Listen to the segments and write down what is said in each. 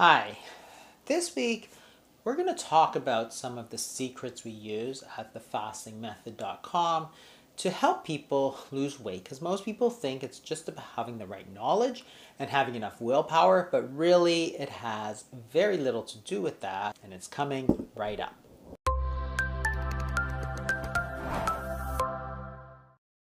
Hi, this week we're going to talk about some of the secrets we use at thefastingmethod.com to help people lose weight, because most people think it's just about having the right knowledge and having enough willpower, but really it has very little to do with that, and it's coming right up.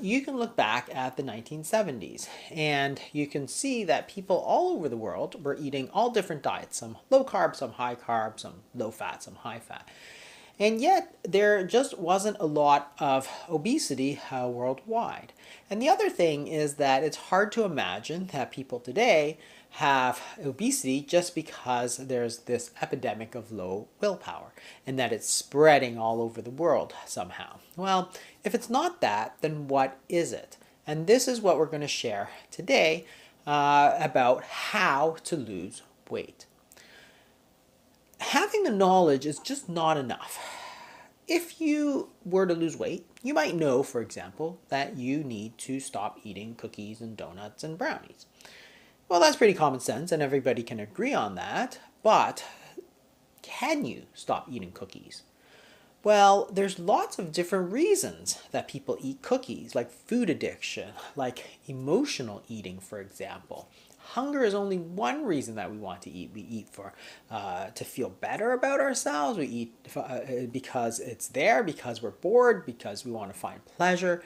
You can look back at the 1970s and you can see that people all over the world were eating all different diets, some low carb, some high carb, some low fat, some high fat. And yet there just wasn't a lot of obesity worldwide. And the other thing is that it's hard to imagine that people today have obesity just because there's this epidemic of low willpower and that it's spreading all over the world somehow. Well, if it's not that, then what is it? And this is what we're going to share today about how to lose weight. Having the knowledge is just not enough. If you were to lose weight, you might know, for example, that you need to stop eating cookies and donuts and brownies. Well, that's pretty common sense and everybody can agree on that, but can you stop eating cookies? Well, there's lots of different reasons that people eat cookies, like food addiction, like emotional eating, for example. Hunger is only one reason that we want to eat. We eat for to feel better about ourselves. We eat because it's there, because we're bored, because we want to find pleasure.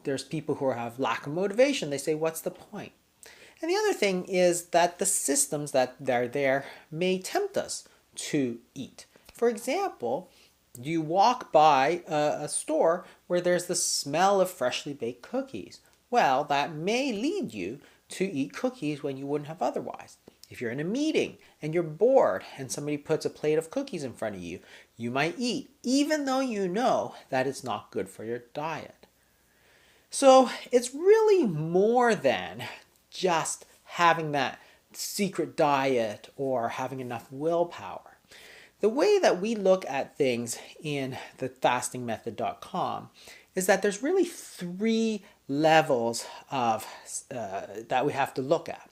There's people who have lack of motivation. They say, what's the point? And the other thing is that the systems that are there may tempt us to eat. For example, you walk by a store where there's the smell of freshly baked cookies. Well, that may lead you to eat cookies when you wouldn't have otherwise. If you're in a meeting and you're bored and somebody puts a plate of cookies in front of you, you might eat, even though you know that it's not good for your diet. So it's really more than just having that secret diet or having enough willpower. The way that we look at things in the fastingmethod.com is that there's really three levels of that we have to look at.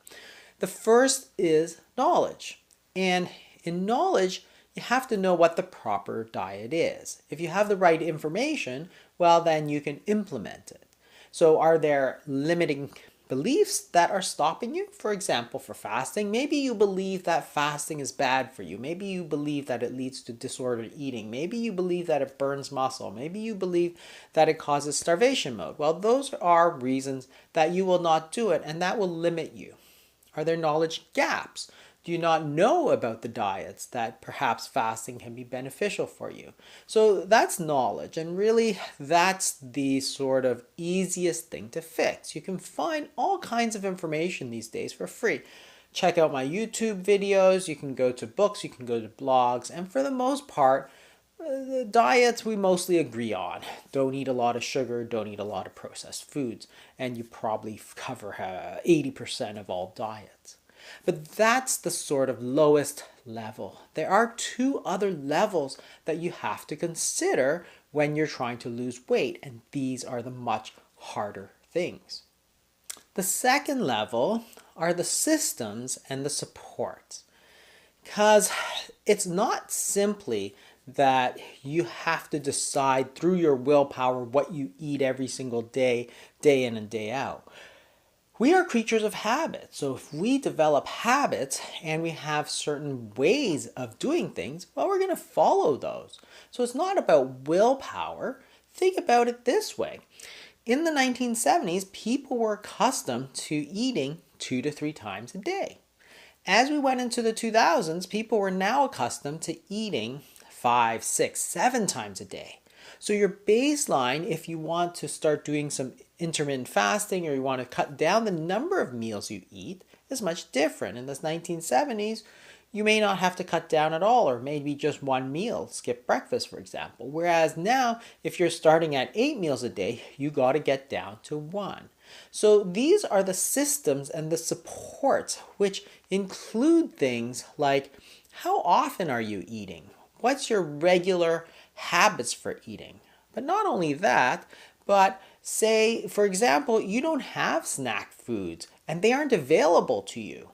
The first is knowledge. And in knowledge, you have to know what the proper diet is. If you have the right information, well, then you can implement it. So are there limiting beliefs that are stopping you? For example, for fasting, maybe you believe that fasting is bad for you. Maybe you believe that it leads to disordered eating. Maybe you believe that it burns muscle. Maybe you believe that it causes starvation mode. Well, those are reasons that you will not do it, and that will limit you. Are there knowledge gaps? Do you not know about the diets that perhaps fasting can be beneficial for you? So that's knowledge, and really that's the sort of easiest thing to fix. You can find all kinds of information these days for free. Check out my YouTube videos, you can go to books, you can go to blogs, and for the most part, the diets we mostly agree on. Don't eat a lot of sugar, don't eat a lot of processed foods, and you probably cover 80% of all diets. But that's the sort of lowest level. There are two other levels that you have to consider when you're trying to lose weight, and these are the much harder things. The second level are the systems and the supports, because it's not simply that you have to decide through your willpower what you eat every single day, day in and day out. We are creatures of habit, so if we develop habits and we have certain ways of doing things, well, we're going to follow those. So it's not about willpower. Think about it this way. In the 1970s, people were accustomed to eating 2 to 3 times a day. As we went into the 2000s, people were now accustomed to eating 5, 6, 7 times a day. So your baseline, if you want to start doing some intermittent fasting or you want to cut down the number of meals you eat, is much different. In the 1970s, you may not have to cut down at all, or maybe just one meal, skip breakfast, for example. Whereas now, if you're starting at 8 meals a day, you got to get down to 1. So these are the systems and the supports, which include things like, how often are you eating? What's your regular habits for eating? But not only that, but say, for example, you don't have snack foods and they aren't available to you.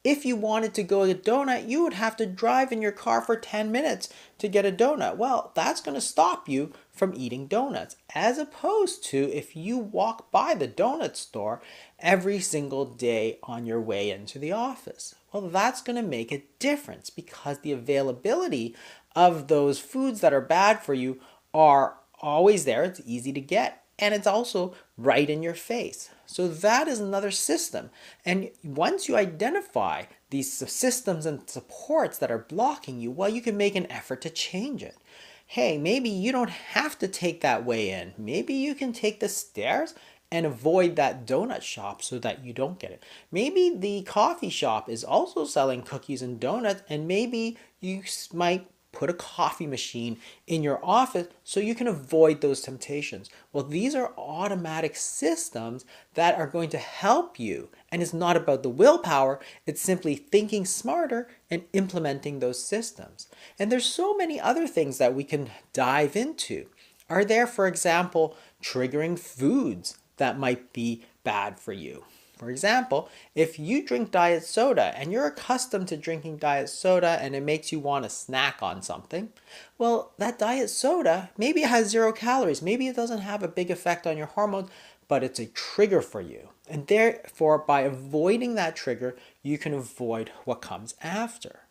If you wanted to go get a donut, you would have to drive in your car for 10 minutes to get a donut. Well, that's going to stop you from eating donuts, as opposed to if you walk by the donut store every single day on your way into the office. Well, that's going to make a difference because the availability of those foods that are bad for you are always there. It's easy to get, and it's also right in your face. So that is another system. And once you identify these systems and supports that are blocking you, well, you can make an effort to change it. Hey, maybe you don't have to take that way in. Maybe you can take the stairs and avoid that donut shop so that you don't get it. Maybe the coffee shop is also selling cookies and donuts, and maybe you might put a coffee machine in your office so you can avoid those temptations. Well, these are automatic systems that are going to help you. And it's not about the willpower, it's simply thinking smarter and implementing those systems. And there's so many other things that we can dive into. Are there, for example, triggering foods that might be bad for you? For example, if you drink diet soda and you're accustomed to drinking diet soda and it makes you want to snack on something, well, that diet soda, maybe it has 0 calories, maybe it doesn't have a big effect on your hormones, but it's a trigger for you. And therefore, by avoiding that trigger, you can avoid what comes after.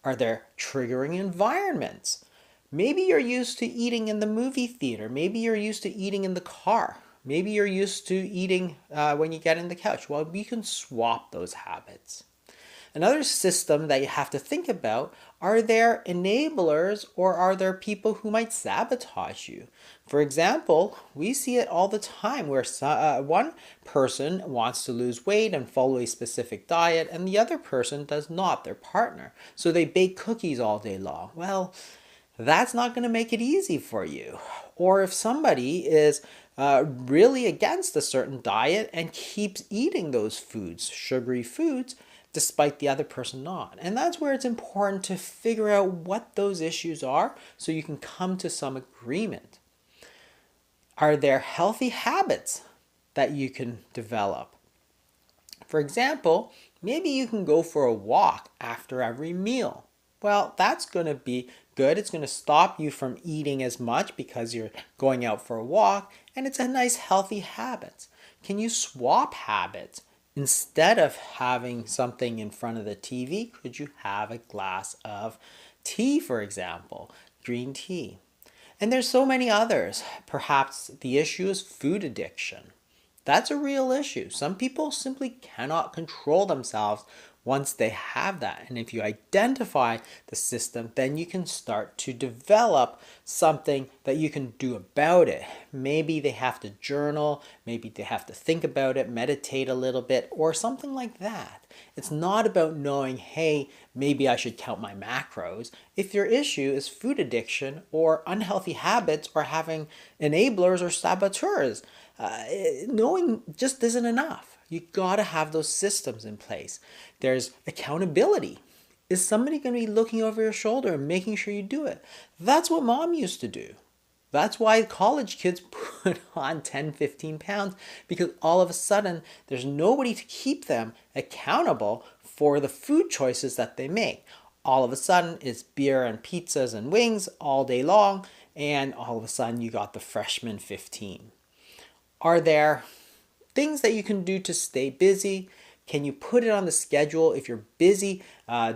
Are there triggering environments? Maybe you're used to eating in the movie theater. Maybe you're used to eating in the car. Maybe you're used to eating when you get in the couch. Well, we can swap those habits. Another system that you have to think about, are there enablers or are there people who might sabotage you? For example, we see it all the time where one person wants to lose weight and follow a specific diet and the other person does not, their partner. So they bake cookies all day long. Well, that's not going to make it easy for you. Or if somebody is really against a certain diet and keeps eating those foods, sugary foods, despite the other person not. And that's where it's important to figure out what those issues are so you can come to some agreement. Are there healthy habits that you can develop? For example, maybe you can go for a walk after every meal. Well, that's going to be good. It's going to stop you from eating as much because you're going out for a walk, and it's a nice healthy habit. Can you swap habits? Instead of having something in front of the TV, could you have a glass of tea, for example, green tea? And there's so many others. Perhaps the issue is food addiction. That's a real issue. Some people simply cannot control themselves once they have that. And if you identify the system, then you can start to develop something that you can do about it. Maybe they have to journal, maybe they have to think about it, meditate a little bit, or something like that. It's not about knowing, hey, maybe I should count my macros. If your issue is food addiction or unhealthy habits or having enablers or saboteurs, knowing just isn't enough. You gotta have those systems in place. There's accountability. Is somebody gonna be looking over your shoulder and making sure you do it? That's what mom used to do. That's why college kids put on 10, 15 pounds, because all of a sudden there's nobody to keep them accountable for the food choices that they make. All of a sudden it's beer and pizzas and wings all day long, and all of a sudden you got the freshman 15. Are there things that you can do to stay busy? Can you put it on the schedule? If you're busy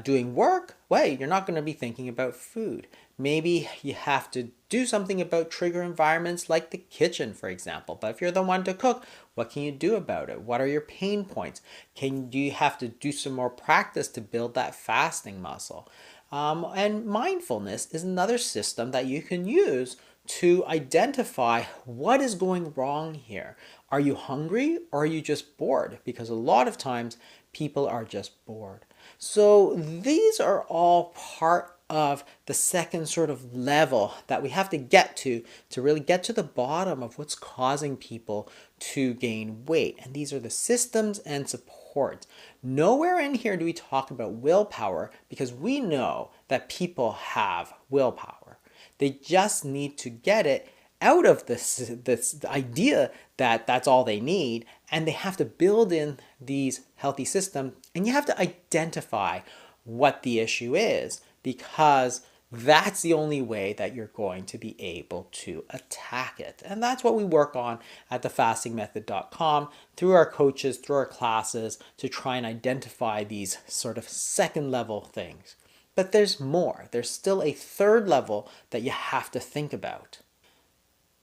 doing work, well, you're not going to be thinking about food. Maybe you have to do something about trigger environments like the kitchen, for example. But if you're the one to cook, what can you do about it? What are your pain points? Do you have to do some more practice to build that fasting muscle? And mindfulness is another system that you can use to identify what is going wrong here. Are you hungry or are you just bored? Because a lot of times people are just bored. So these are all part of the second sort of level that we have to get to really get to the bottom of what's causing people to gain weight. And these are the systems and supports. Nowhere in here do we talk about willpower, because we know that people have willpower. They just need to get it out of this idea that that's all they need, and they have to build in these healthy systems And you have to identify what the issue is, because that's the only way that you're going to be able to attack it. And that's what we work on at thefastingmethod.com through our coaches, through our classes, to try and identify these sort of second level things. But there's more. There's still a third level that you have to think about.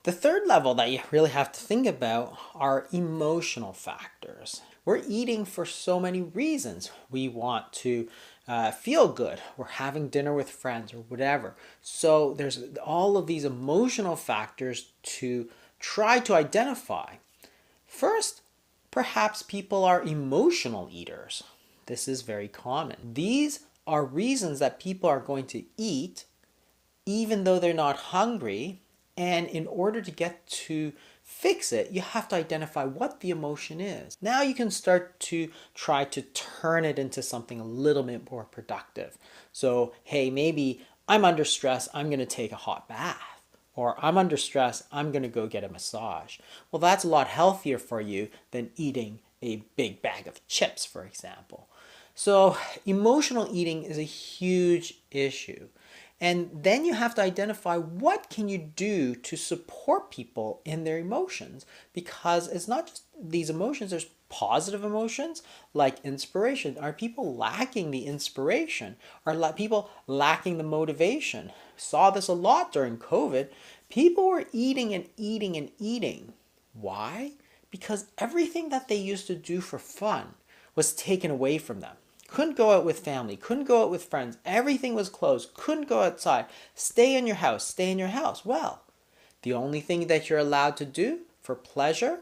The third level that you really have to think about are emotional factors. We're eating for so many reasons. We want to feel good. We're having dinner with friends or whatever. So there's all of these emotional factors to try to identify. First, perhaps people are emotional eaters. This is very common. These are reasons that people are going to eat even though they're not hungry. And in order to get to fix it, you have to identify what the emotion is. Now you can start to try to turn it into something a little bit more productive. So, hey, maybe I'm under stress, I'm going to take a hot bath. Or I'm under stress, I'm going to go get a massage. Well, that's a lot healthier for you than eating a big bag of chips, for example. So emotional eating is a huge issue. And then you have to identify what can you do to support people in their emotions, because it's not just these emotions, there's positive emotions like inspiration. Are people lacking the inspiration? Are people lacking the motivation? Saw this a lot during COVID. People were eating and eating and eating. Why? Because everything that they used to do for fun was taken away from them. Couldn't go out with family, couldn't go out with friends, everything was closed, couldn't go outside, stay in your house, stay in your house. Well, the only thing that you're allowed to do for pleasure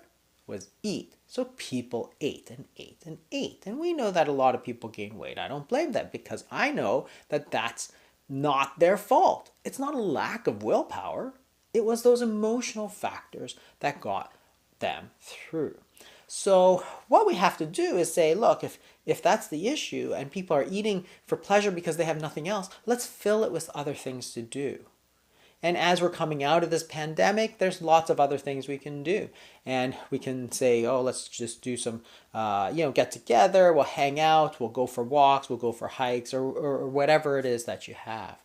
was eat. So people ate and ate and ate. And we know that a lot of people gain weight. I don't blame them, because I know that that's not their fault. It's not a lack of willpower. It was those emotional factors that got them through. So what we have to do is say, look, if that's the issue and people are eating for pleasure because they have nothing else, let's fill it with other things to do. And as we're coming out of this pandemic, there's lots of other things we can do. And we can say, oh, let's just do some, get together, we'll hang out, we'll go for walks, we'll go for hikes, or whatever it is that you have.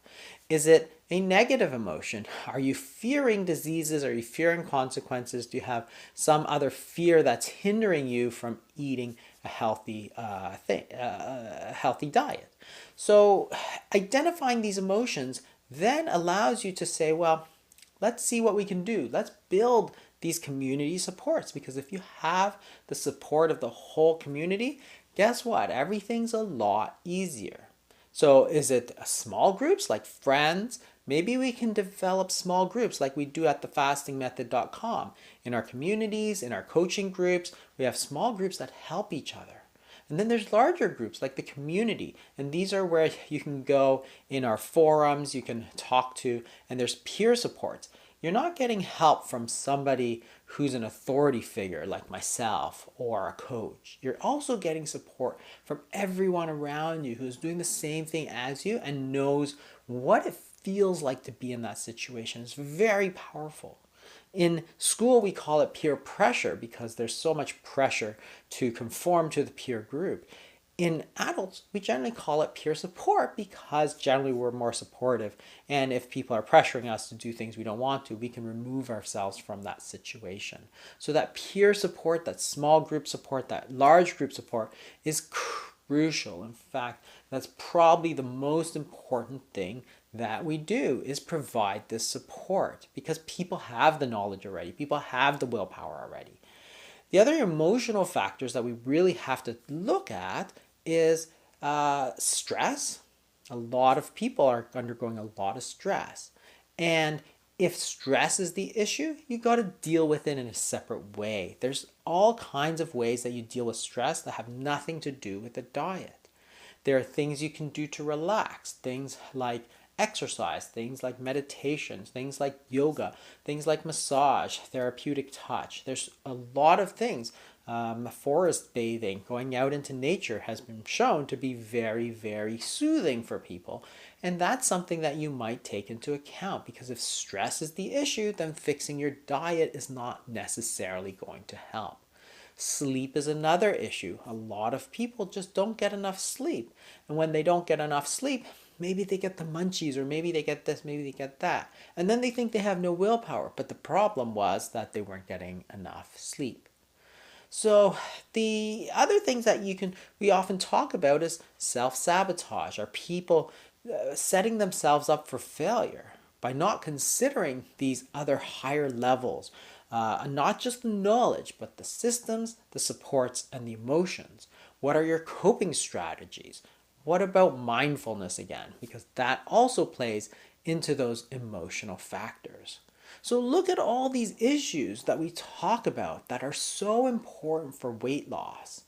Is it a negative emotion? Are you fearing diseases? Are you fearing consequences? Do you have some other fear that's hindering you from eating a healthy diet? So identifying these emotions then allows you to say, well, let's see what we can do. Let's build these community supports, because if you have the support of the whole community, guess what? Everything's a lot easier. So is it small groups like friends? Maybe we can develop small groups like we do at thefastingmethod.com. In our communities, in our coaching groups, we have small groups that help each other. And then there's larger groups like the community. And these are where you can go in our forums, you can talk to, and there's peer supports. You're not getting help from somebody who's an authority figure like myself or a coach. You're also getting support from everyone around you who's doing the same thing as you and knows what it feels like to be in that situation. It's very powerful. In school, we call it peer pressure because there's so much pressure to conform to the peer group. In adults, we generally call it peer support because generally we're more supportive. And if people are pressuring us to do things we don't want to, we can remove ourselves from that situation. So that peer support, that small group support, that large group support is crucial. In fact, that's probably the most important thing that we do, is provide this support, because people have the knowledge already. People have the willpower already. The other emotional factors that we really have to look at is stress. A lot of people are undergoing a lot of stress. And if stress is the issue, you got to deal with it in a separate way. There's all kinds of ways that you deal with stress that have nothing to do with the diet. There are things you can do to relax, things like exercise, things like meditation, things like yoga, things like massage, therapeutic touch. There's a lot of things. Forest bathing, going out into nature has been shown to be very, very soothing for people. And that's something that you might take into account, because if stress is the issue, then fixing your diet is not necessarily going to help. Sleep is another issue. A lot of people just don't get enough sleep. And when they don't get enough sleep, maybe they get the munchies, or maybe they get this, maybe they get that. And then they think they have no willpower. But the problem was that they weren't getting enough sleep. So the other things that we often talk about is self-sabotage. Are people setting themselves up for failure by not considering these other higher levels? Not just the knowledge, but the systems, the supports, and the emotions. What are your coping strategies? What about mindfulness again? Because that also plays into those emotional factors. So look at all these issues that we talk about that are so important for weight loss.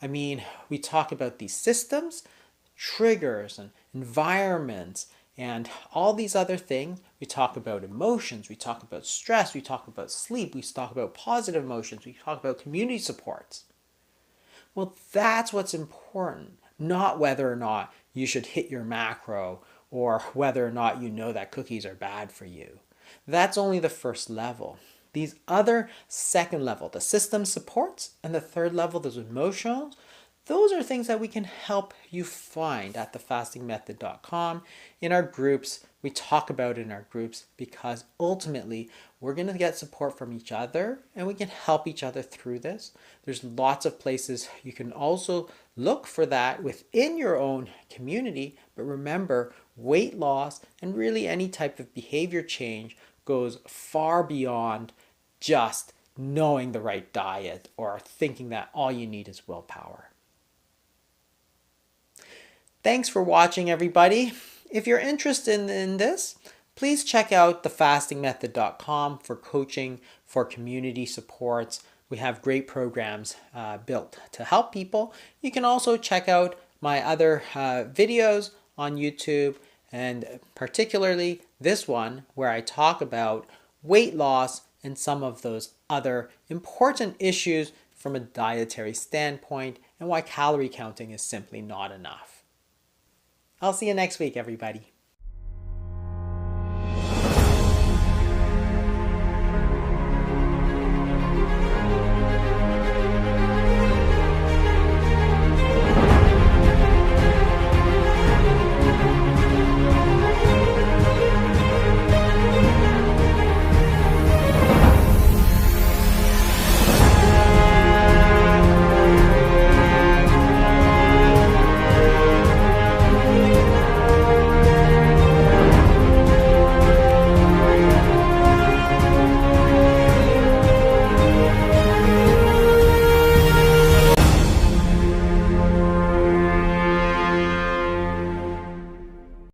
I mean, we talk about these systems, triggers, and environments, and all these other things. We talk about emotions, we talk about stress, we talk about sleep, we talk about positive emotions, we talk about community supports. Well, that's what's important, not whether or not you should hit your macro or whether or not you know that cookies are bad for you. That's only the first level. These other second level, the system supports, and the third level, those emotions, those are things that we can help you find at thefastingmethod.com. In our groups, we talk about it in our groups because ultimately we're going to get support from each other and we can help each other through this. There's lots of places you can also look for that within your own community. But remember, weight loss and really any type of behavior change goes far beyond just knowing the right diet or thinking that all you need is willpower. Thanks for watching, everybody. If you're interested in this, please check out thefastingmethod.com for coaching, for community supports. We have great programs built to help people. You can also check out my other videos on YouTube, and particularly this one where I talk about weight loss and some of those other important issues from a dietary standpoint and why calorie counting is simply not enough. I'll see you next week, everybody.